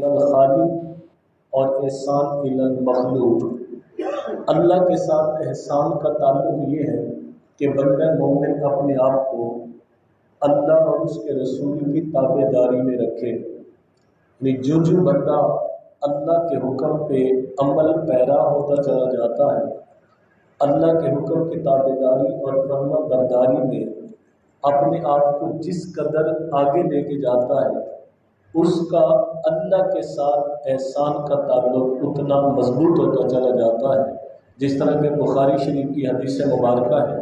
الخالق اور احسان المخلوق۔ اللہ کے ساتھ احسان کا تعلق یہ ہے کہ بندہ مومن اپنے آپ کو اللہ اور اس کے رسول کی تابع داری میں رکھے، یعنی جو بندہ اللہ کے حکم پہ عمل پیرا ہوتا چلا جاتا ہے، اللہ کے حکم کی تابع داری اور فرما برداری میں اپنے آپ کو جس قدر آگے لے کے جاتا ہے، اس کا اللہ کے ساتھ احسان کا تعلق اتنا مضبوط ہوتا چلا جاتا ہے۔ جس طرح کہ بخاری شریف کی حدیث مبارکہ ہے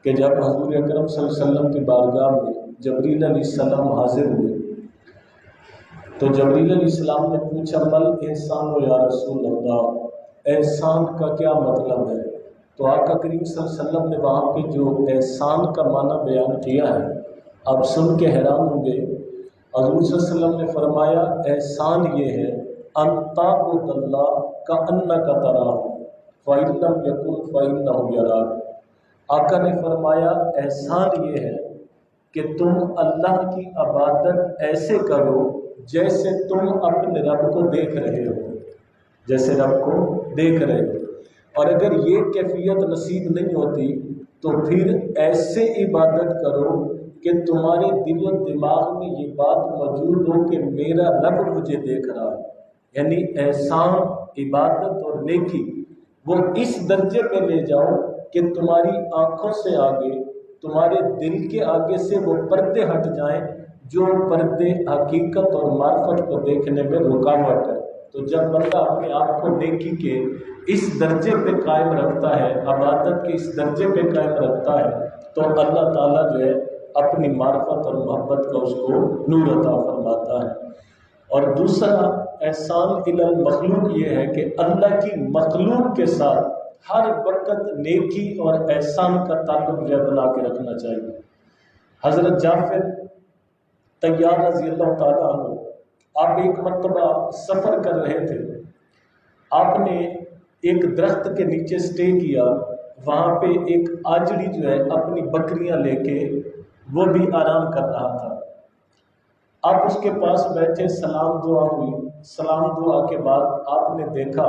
کہ جب حضور اکرم صلی اللہ علیہ وسلم کی بارگاہ میں جبریل علیہ السلام حاضر ہوئے تو جبریل علیہ السلام نے پوچھا مل احسان و یا رسول اللہ، احسان کا کیا مطلب ہے؟ تو آقا کریم صلی اللہ علیہ وسلم نے وہاں پہ جو احسان کا معنی بیان کیا ہے آپ سن کے حیران ہوں گے۔ حضور صلی اللہ علیہ وسلم نے فرمایا احسان یہ ہے ان تعبد اللہ کأنک تراہ فإن لم یکن فإنہ یراک۔ آقا نے فرمایا احسان یہ ہے کہ تم اللہ کی عبادت ایسے کرو جیسے تم اپنے رب کو دیکھ رہے ہو، جیسے رب کو دیکھ رہے ہو۔ اور اگر یہ کیفیت نصیب نہیں ہوتی تو پھر ایسے عبادت کرو کہ تمہارے دل و دماغ میں یہ بات موجود ہو کہ میرا رب مجھے دیکھ رہا ہے۔ یعنی احسان، عبادت اور نیکی وہ اس درجے پہ لے جاؤ کہ تمہاری آنکھوں سے آگے، تمہارے دل کے آگے سے وہ پردے ہٹ جائیں جو پردے حقیقت اور معرفت کو دیکھنے میں رکاوٹ ہے۔ تو جب بندہ اپنے آپ کو نیکی کے اس درجے پہ قائم رکھتا ہے، عبادت کے اس درجے پہ قائم رکھتا ہے، تو اللہ تعالیٰ جو ہے اپنی معرفت اور محبت کا اس کو نور عطا فرماتا ہے۔ اور دوسرا احسان الی المخلوق یہ ہے کہ اللہ کی مخلوق کے ساتھ ہر وقت نیکی اور احسان کا تعلق جو بنا کے رکھنا چاہیے۔ حضرت جعفر طیار رضی اللہ تعالیٰ عنہ، آپ ایک مرتبہ سفر کر رہے تھے، آپ نے ایک درخت کے نیچے سٹے کیا، وہاں پہ ایک آجڑی جو ہے اپنی بکریاں لے کے وہ بھی آرام کر رہا تھا۔ آپ اس کے پاس بیٹھے، سلام دعا ہوئی، سلام دعا کے بعد آپ نے دیکھا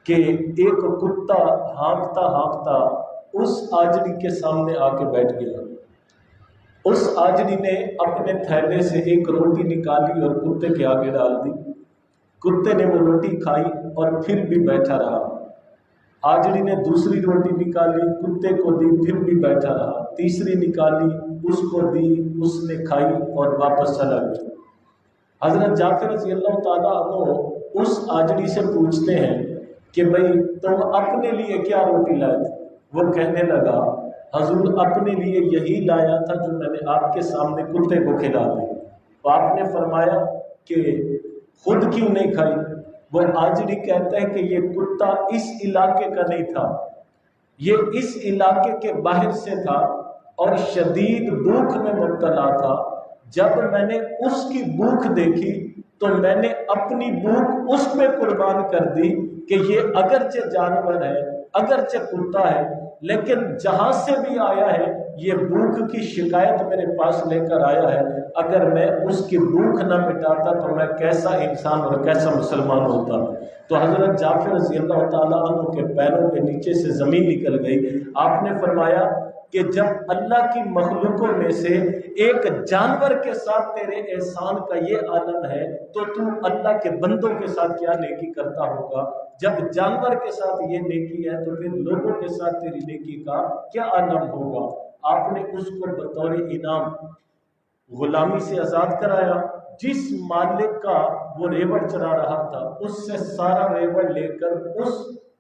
کہ ایک کتا ہانکتا ہانکتا اس آجڑی کے سامنے آ کے بیٹھ گیا۔ اس آجڑی نے اپنے تھیلے سے ایک روٹی نکالی اور کتے کے آگے ڈال دی۔ کتے نے وہ روٹی کھائی اور پھر بھی بیٹھا رہا۔ آجڑی نے دوسری روٹی نکالی، کتے کو دی، پھر بھی بیٹھا رہا۔ تیسری نکالی، اس کو دی، اس نے کھائی اور واپس چلا گیا۔ حضرت جعفر رضی اللہ تعالیٰ عنہ اس آجڑی سے پوچھتے ہیں کہ بھئی تم اپنے لیے کیا روٹی لائے تھے؟ وہ کہنے لگا حضور اپنے لیے یہی لایا تھا جو میں نے آپ کے سامنے کتے کو کھلا دی۔ تو آپ نے فرمایا کہ خود کیوں نہیں کھائی؟ وہ آجڑی کہتا ہے کہ یہ کتا اس علاقے کا نہیں تھا، یہ اس علاقے کے باہر سے تھا اور شدید بھوک میں مبتلا تھا۔ جب میں نے اس کی بھوک دیکھی تو میں نے اپنی بھوک اس پہ قربان کر دی کہ یہ اگرچہ جانور ہے، اگرچہ کتا ہے، لیکن جہاں سے بھی آیا ہے یہ بھوک کی شکایت میرے پاس لے کر آیا ہے۔ اگر میں اس کی بھوک نہ مٹاتا تو میں کیسا انسان اور کیسا مسلمان ہوتا۔ تو حضرت جعفر رضی اللہ تعالیٰ عنہ کے پیروں کے نیچے سے زمین نکل گئی۔ آپ نے فرمایا کہ جب اللہ کی مخلوقوں میں سے ایک جانور کے ساتھ تیرے احسان کا یہ عالم ہے تو تو اللہ کے بندوں کے ساتھ کیا نیکی کرتا ہوگا؟ جب جانور کے ساتھ یہ نیکی ہے تو پھر لوگوں کے ساتھ تیری نیکی کا کیا عالم ہوگا؟ آپ نے اس کو بطور انعام غلامی سے آزاد کرایا۔ جس مالک کا وہ ریوڑ چرا رہا تھا اس سے سارا ریوڑ لے کر اس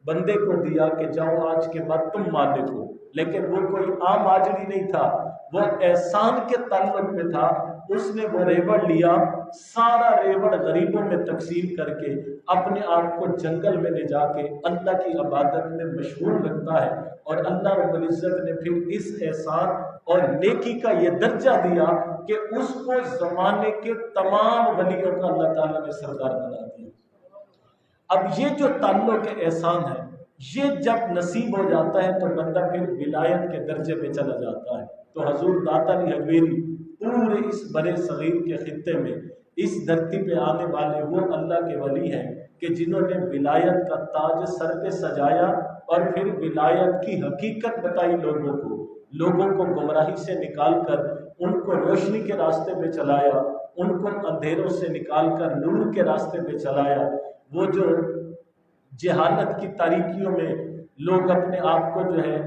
بندے کو دیا کہ جاؤ آج کے بعد تم مالک ہو۔ لیکن وہ کوئی عام آجڑی نہیں تھا، وہ احسان کے تعلق میں تھا۔ اس نے وہ ریوڑ لیا، سارا ریوڑ غریبوں میں تقسیم کر کے اپنے آپ کو جنگل میں لے جا کے اللہ کی عبادت میں مشغول رکھتا ہے۔ اور اللہ رب العزت نے پھر اس احسان اور نیکی کا یہ درجہ دیا کہ اس کو زمانے کے تمام ولیوں کا اللہ تعالیٰ نے سردار بنا دیا۔ اب یہ جو تعلق احسان ہے یہ جب نصیب ہو جاتا ہے تو بندہ پھر ولایت کے درجے پہ چلا جاتا ہے۔ تو حضور داتا علی حویری پورے اس برے صغیر کے خطے میں اس دھرتی پہ آنے والے وہ اللہ کے ولی ہیں کہ جنہوں نے ولایت کا تاج سر پہ سجایا اور پھر ولایت کی حقیقت بتائی لوگوں کو گمراہی سے نکال کر ان کو روشنی کے راستے پہ چلایا، ان کو اندھیروں سے نکال کر نور کے راستے پہ چلایا۔ وہ جو جہالت کی تاریکیوں میں لوگ اپنے آپ کو جو ہے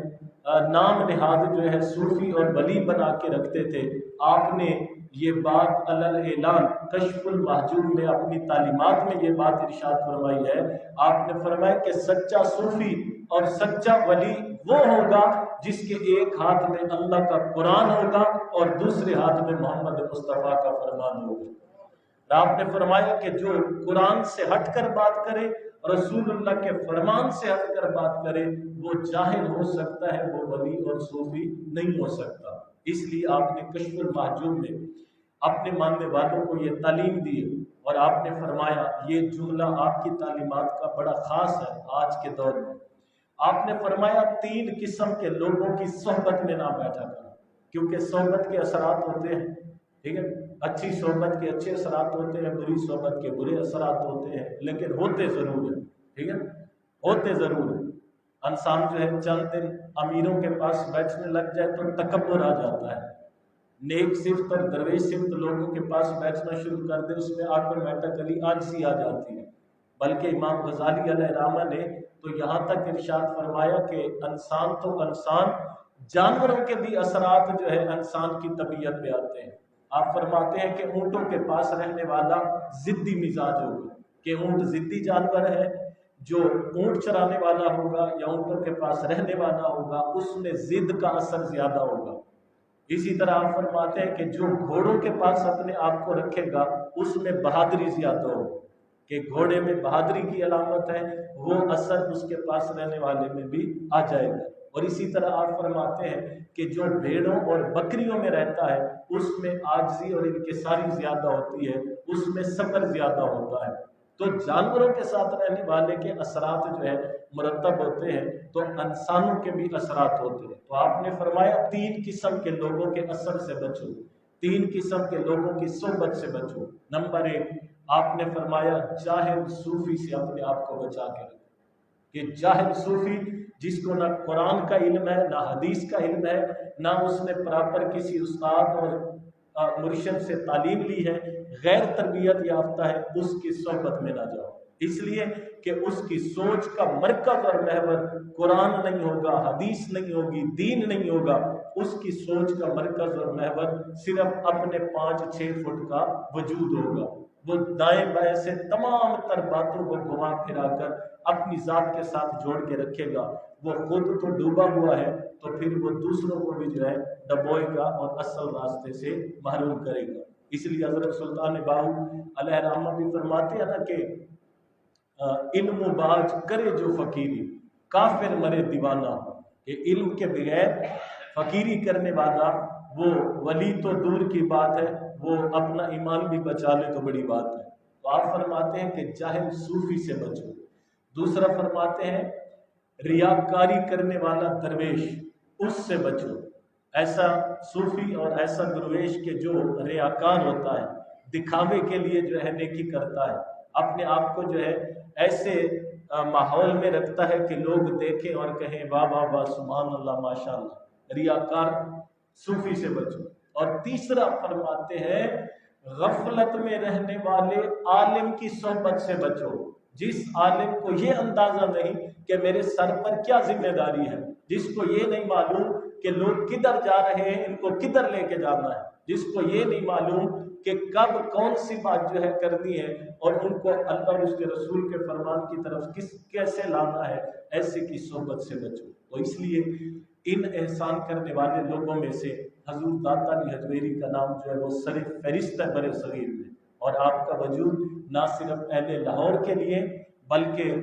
نام نہاد جو ہے صوفی اور ولی بنا کے رکھتے تھے، آپ نے یہ بات علل اعلان کشف المحجوب میں اپنی تعلیمات میں یہ بات ارشاد فرمائی ہے۔ آپ نے فرمایا کہ سچا صوفی اور سچا ولی وہ ہوگا جس کے ایک ہاتھ میں اللہ کا قرآن ہوگا اور دوسرے ہاتھ میں محمد مصطفیٰ کا فرمان ہوگا۔ آپ نے فرمایا کہ جو قرآن سے ہٹ کر بات کرے، رسول اللہ کے فرمان سے ہٹ کر بات کرے، وہ جاہل ہو سکتا ہے، وہ ولی اور صوفی نہیں ہو سکتا۔ اس لیے آپ نے کشف المحجوب میں اپنے ماننے والوں کو یہ تعلیم دی اور آپ نے فرمایا، یہ جملہ آپ کی تعلیمات کا بڑا خاص ہے آج کے دور میں۔ آپ نے فرمایا 3 قسم کے لوگوں کی صحبت میں نہ بیٹھا کرنا، کیونکہ صحبت کے اثرات ہوتے ہیں، ٹھیک ہے، اچھی صحبت کے اچھے اثرات ہوتے ہیں، بری صحبت کے برے اثرات ہوتے ہیں، لیکن ہوتے ضرور ہیں، ٹھیک ہے، ہوتے ضرور ہیں۔ انسان جو ہے چند دن امیروں کے پاس بیٹھنے لگ جائے تو تکبر آ جاتا ہے، نیک صفت اور درویش صفت لوگوں کے پاس بیٹھنا شروع کر دے، اس میں آٹومیٹکلی عاجزی آ جاتی ہے۔ بلکہ امام غزالی علیہ رحمہ نے تو یہاں تک ارشاد فرمایا کہ انسان تو انسان، جانوروں کے بھی اثرات جو ہے انسان کی طبیعت پہ آتے ہیں۔ آپ فرماتے ہیں کہ اونٹوں کے پاس رہنے والا ضدی مزاج ہوگا، کہ اونٹ ضدی جانور ہے، جو اونٹ چرانے والا ہوگا یا اونٹوں کے پاس رہنے والا ہوگا اس میں ضد کا اثر زیادہ ہوگا۔ اسی طرح آپ فرماتے ہیں کہ جو گھوڑوں کے پاس اپنے آپ کو رکھے گا اس میں بہادری زیادہ ہوگی، کہ گھوڑے میں بہادری کی علامت ہے، وہ اثر اس کے پاس رہنے والے میں بھی آ جائے گا۔ اور اسی طرح آپ فرماتے ہیں کہ جو بھیڑوں اور بکریوں میں رہتا ہے اس میں عاجزی اور انکساری زیادہ ہوتی ہے، اس میں صبر زیادہ ہوتا ہے۔ تو جانوروں کے ساتھ رہنے والے کے اثرات جو ہے مرتب ہوتے ہیں، تو انسانوں کے بھی اثرات ہوتے ہیں۔ تو آپ نے فرمایا 3 قسم کے لوگوں کے اثر سے بچو، 3 قسم کے لوگوں کی صحبت سے بچو۔ نمبر 1، آپ نے فرمایا جاہل صوفی سے اپنے آپ کو بچا کے رکھو، کہ جاہل صوفی جس کو نہ قرآن کا علم ہے، نہ حدیث کا علم ہے، نہ اس نے پراپر کسی استاد اور مرشد سے تعلیم لی ہے، غیر تربیت یافتہ ہے، اس کی صحبت میں نہ جاؤ، اس لیے کہ اس کی سوچ کا مرکز اور محور قرآن نہیں ہوگا، حدیث نہیں ہوگی، دین نہیں ہوگا، اس کی سوچ کا مرکز اور محور صرف اپنے 5-6 فٹ کا وجود ہوگا۔ وہ دائیں بائیں سے تمام تر باتوں کو گھما پھرا کر اپنی ذات کے ساتھ جوڑ کے رکھے گا۔ وہ خود تو ڈوبا ہوا ہے تو پھر وہ دوسروں کو بھی جو ہے ڈبوئے گا اور اصل راستے سے محروم کرے گا۔ اس لیے حضرت سلطان باہو علیہ رحمہ بھی فرماتے ہیں نا کہ علم و باج کرے جو فقیری، کافر مرے دیوانہ، کہ علم کے بغیر فقیری کرنے والا وہ ولی تو دور کی بات ہے، وہ اپنا ایمان بھی بچا لے تو بڑی بات ہے۔ تو آپ فرماتے ہیں کہ جاہل صوفی سے بچو۔ دوسرا فرماتے ہیں ریاکاری کرنے والا درویش، اس سے بچو۔ ایسا صوفی اور ایسا درویش کہ جو ریاکار ہوتا ہے، دکھاوے کے لیے جو ہے نیکی کرتا ہے، اپنے آپ کو جو ہے ایسے ماحول میں رکھتا ہے کہ لوگ دیکھیں اور کہیں واہ واہ واہ سبحان اللہ ماشاء اللہ، ریاکار صوفی سے بچو۔ اور تیسرا فرماتے ہیں غفلت میں رہنے والے عالم کی صحبت سے بچو، جس عالم کو یہ اندازہ نہیں کہ میرے سر پر کیا ذمہ داری ہے، جس کو یہ نہیں معلوم کہ لوگ کدھر جا رہے ہیں، ان کو کدھر لے کے جانا ہے، جس کو یہ نہیں معلوم کہ کب کون سی بات جو ہے کرنی ہے اور ان کو اللہ اور اس کے رسول کے فرمان کی طرف کیسے لانا ہے، ایسے کی صحبت سے بچو۔ تو اس لیے ان احسان کرنے والے لوگوں میں سے حضور داتا علی حجویری کا نام جو ہے وہ سر فہرست ہے بر صغیر میں، اور آپ کا وجود نہ صرف اہل لاہور کے لیے بلکہ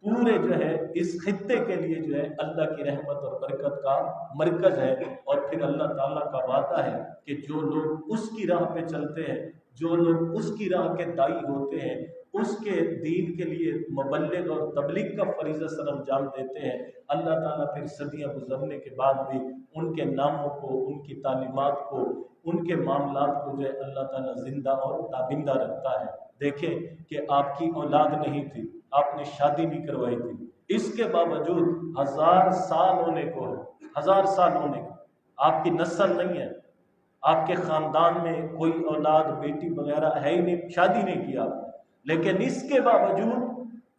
پورے جو ہے اس خطے کے لیے جو ہے اللہ کی رحمت اور برکت کا مرکز ہے۔ اور پھر اللہ تعالیٰ کا وعدہ ہے کہ جو لوگ اس کی راہ پہ چلتے ہیں جو لوگ اس کی راہ کے دائی ہوتے ہیں، اس کے دین کے لیے مبلغ اور تبلیغ کا فریضہ سر انجام دیتے ہیں، اللہ تعالیٰ پھر صدیاں گزرنے کے بعد بھی ان کے ناموں کو، ان کی تعلیمات کو، ان کے معاملات کو جو ہے اللہ تعالیٰ زندہ اور تابندہ رکھتا ہے۔ دیکھیں کہ آپ کی اولاد نہیں تھی، آپ نے شادی نہیں کروائی تھی، اس کے باوجود 1000 سال ہونے کو ہے، 1000 سال ہونے کو آپ کی نسل نہیں ہے، آپ کے خاندان میں کوئی اولاد بیٹی وغیرہ ہے ہی نہیں، شادی نہیں کیا، لیکن اس کے باوجود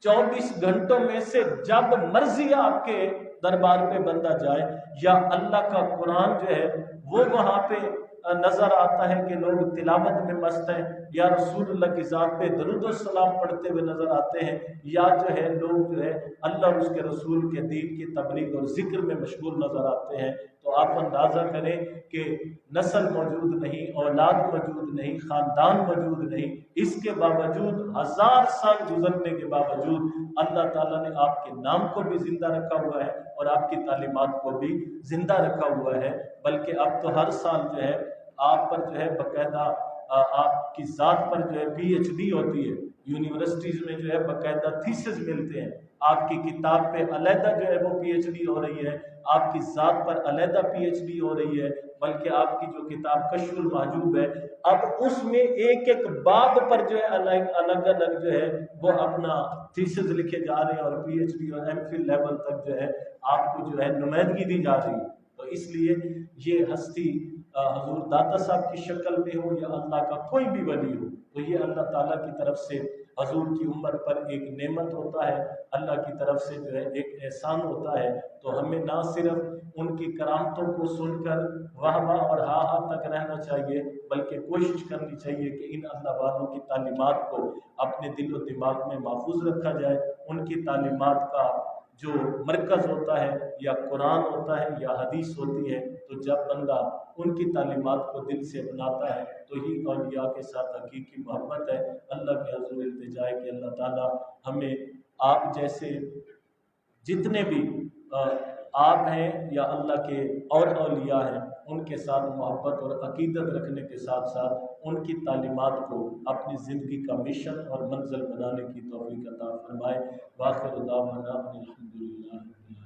24 گھنٹوں میں سے جب مرضی آپ کے دربار پہ بندہ جائے، یا اللہ کا قرآن جو ہے وہ وہاں پہ نظر آتا ہے کہ لوگ تلاوت میں مست ہیں، یا رسول اللہ کی ذات پہ درود و سلام پڑھتے ہوئے نظر آتے ہیں، یا جو ہے لوگ جو ہے اللہ اور اس کے رسول کے دین کی تبلیغ اور ذکر میں مشغول نظر آتے ہیں، تو آپ اندازہ کریں کہ نسل موجود نہیں، اولاد موجود نہیں، خاندان موجود نہیں، اس کے باوجود 1000 سال گزرنے کے باوجود اللہ تعالیٰ نے آپ کے نام کو بھی زندہ رکھا ہوا ہے اور آپ کی تعلیمات کو بھی زندہ رکھا ہوا ہے، بلکہ اب تو ہر سال جو ہے آپ پر جو ہے باقاعدہ آپ کی ذات پر جو ہے پی ایچ ڈی ہوتی ہے، یونیورسٹیز میں جو ہے باقاعدہ تھیسز ملتے ہیں، آپ کی کتاب پہ علیحدہ جو ہے وہ پی ایچ ڈی ہو رہی ہے، آپ کی ذات پر علیحدہ پی ایچ ڈی ہو رہی ہے، بلکہ آپ کی جو کتاب کشف المحجوب ہے، اب اس میں ایک ایک باب پر جو ہے الگ الگ جو ہے وہ اپنا تھیسز لکھے جا رہے ہیں، اور پی ایچ ڈی اور ایم فل لیول تک جو ہے آپ کو جو ہے نمائندگی دی جا رہی ہے۔ تو اس لیے یہ ہستی حضور داتا صاحب کی شکل میں ہو یا اللہ کا کوئی بھی ولی ہو، تو یہ اللہ تعالیٰ کی طرف سے حضور کی امت پر ایک نعمت ہوتا ہے، اللہ کی طرف سے جو ہے ایک احسان ہوتا ہے، تو ہمیں نہ صرف ان کی کرامتوں کو سن کر واہ واہ اور ہاں ہاں تک رہنا چاہیے، بلکہ کوشش کرنی چاہیے کہ ان اللہ والوں کی تعلیمات کو اپنے دل و دماغ میں محفوظ رکھا جائے۔ ان کی تعلیمات کا جو مرکز ہوتا ہے یا قرآن ہوتا ہے یا حدیث ہوتی ہے، تو جب بندہ ان کی تعلیمات کو دل سے اپناتا ہے تو ہی اولیاء کے ساتھ حقیقی محبت ہے۔ اللہ کے حضور التجا ہے کہ اللہ تعالیٰ ہمیں آپ جیسے جتنے بھی آپ ہیں یا اللہ کے اور اولیاء ہیں ان کے ساتھ محبت اور عقیدت رکھنے کے ساتھ ساتھ ان کی تعلیمات کو اپنی زندگی کا مشن اور منزل بنانے کی توفیق عطا فرمائے۔ وآخر دعوانا ان الحمدللہ رب العالمین۔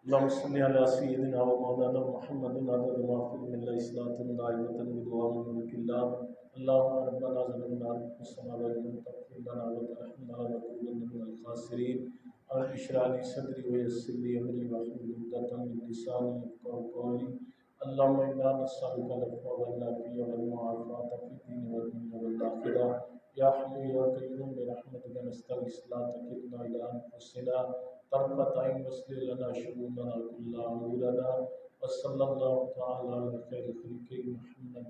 اللهم صل على سيدنا ومولانا محمد عدد ما في علم الله صلاة دائمة بدوام ملك الله اللهم ربنا ظلمنا انفسنا وان لم تغفر لنا وترحمنا لنكونن من الخاسرين رب اشرح لي صدري ويسر لي امري واحلل عقدة من لساني يفقهوا قولي اللهم انا نسألك العفو والعافية والمعافاة في الدين والدنيا والآخرة يا حي يا قيوم برحمتك نستغيث لا تكلنا إلى أنفسنا طرفة عين واصلح لنا شؤوننا كلها أمورنا وصلى الله تعالى على خير خلقه محمد